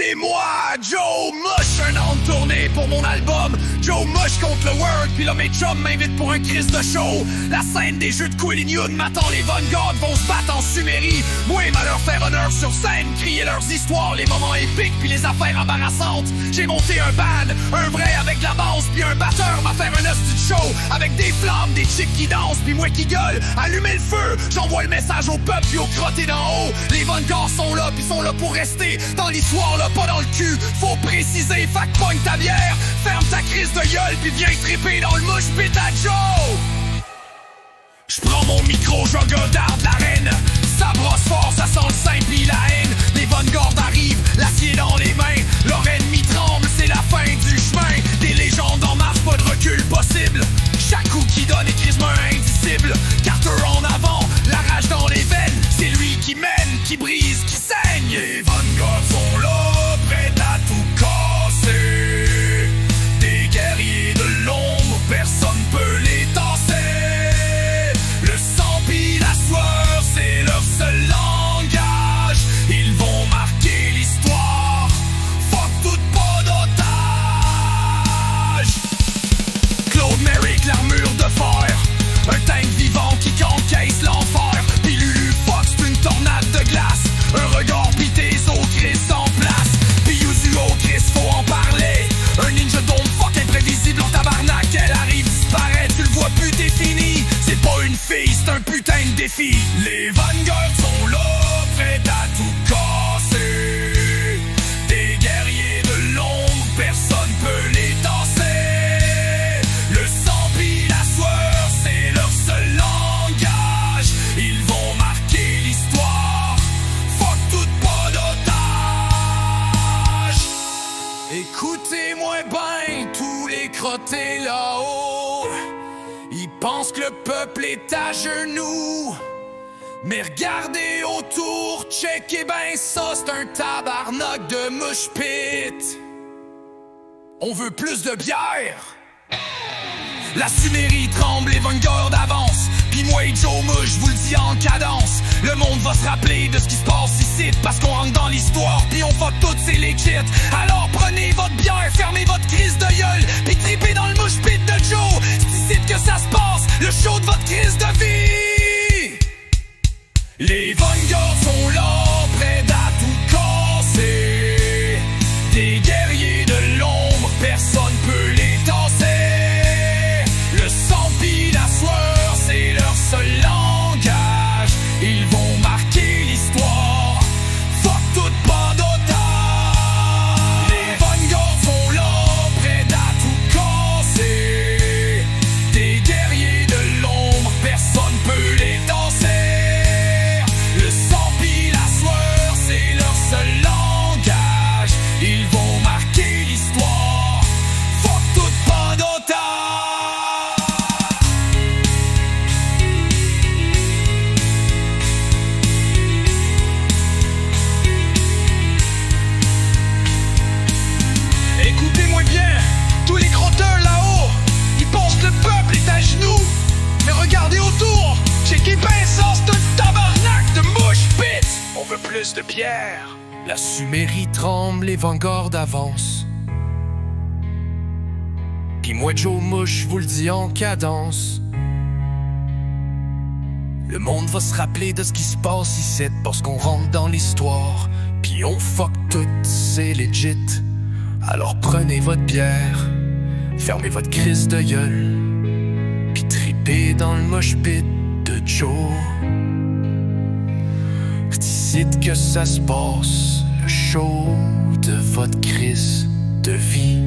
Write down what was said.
C'est moi, Joe Mush, un an de tournée pour mon album Joe Mush contre le World, puis là mes chums m'invitent pour un Chris de show. La scène des jeux de Quillignoun m'attend, les Vanguard vont se battre en Sumérie. Moi, à leur faire honneur sur scène, crier leurs histoires, les moments épiques, puis les affaires embarrassantes. J'ai monté un band, un vrai avec de la basse, puis un batteur m'a fait un hostie de show, avec des flammes, des chicks qui dansent, puis moi qui gueule, allumer le feu. J'envoie le message au peuple, puis aux crottés d'en haut. Les Vanguard sont là, puis sont là pour rester dans l'histoire, là, pas dans le cul. Faut préciser, fait que pogne ta bière, ferme ta crise de gueule, puis viens tripper dans le mouche pit à Joe. J'prends mon micro, je regarde l'arène. Ça brosse fort, ça sent le sein pis la haine. Les Vanguard arrivent, l'acier dans les mains. Leur ennemi tremble, c'est la fin du chemin. Des légendes en marche, pas de recul possible. Chaque coup qui donne est quasiment indicible. Carter en avant, la rage dans les veines. C'est lui qui mène, qui brise, qui saigne. Les Vanguard sont là, prêts à tout casser. Des guerriers de l'ombre, personne peut les tasser. Le sang pis la sueur, c'est leur seul langage. Ils vont marquer l'histoire. Fuck toute pas d'otage. Claude Merrick, l'armure de fer. Un tank vivant qui encaisse l'enfer. Pis Lulu Fox, c'est une tornade de glace. Un regard pis tes os Chris en place. Pis Yuzuo Chris, faut en parler. Un ninja dome fuck imprévisible en tabarnak. Elle arrive, disparaît, tu le vois plus, t'es fini. C'est pas une fille, c'est un putain de défi. Les Vanguard sont là, prêts à tout casser. Des guerriers de l'ombre, personne peut les tasser. Le sang pis la sueur, c'est leur seul langage. Ils vont marquer l'histoire. Fuck toute pas d'otage. Écoutez-moi ben, tous les crottés là-haut. Ils pensent que le peuple est à genoux. Mais regardez autour, checkez ben ça, c'est un tabarnak de mouche pit. On veut plus de bière. La Sumérie tremble, les Vanguard avancent. Pis moi et Joe Mush, vous le dis en cadence. Le monde va se rappeler de ce qui se passe ici, parce qu'on rentre dans l'histoire, pis on fuck toutes ces legit. Alors prenez votre bière, fermez votre crise de gueule, pis tripez dans le mouche pit de Joe. C'est ici que ça se passe, le show de votre crise de vie. Les Vanguard sont là, prêts à tout casser. Des guerriers de l'ombre, personne peut les tasser. Le sang pis la sueur, c'est leur seul langage. Ils vont marquer l'histoire. Fuck toute pas d'otage. Les Vanguard sont là, prêts à tout casser. Des guerriers de l'ombre, personne peut les tasser. Le sang pis la sueur, c'est leur seul langage. Ils vont marquer l'histoire. Fuck toute pas d'otage. Écoutez-moi bien, tous les crotteurs là-haut, ils pensent que le peuple est à genoux. Mais regardez autour, checkez ben ça, c'est un tabarnak de mouche pit. On veut plus de bière. La Sumérie tremble, les Vanguard avancent. Pis moi Joe Mush vous le dis en cadence. Le monde va se rappeler de ce qui se passe ici, parce qu'on rentre dans l'histoire, pis on fuck tout, c'est legit. Alors prenez votre bière, fermez votre crise de gueule, pis tripez dans le mosh pit de Joe. C'est ici que ça se passe, le show de votre crise de vie.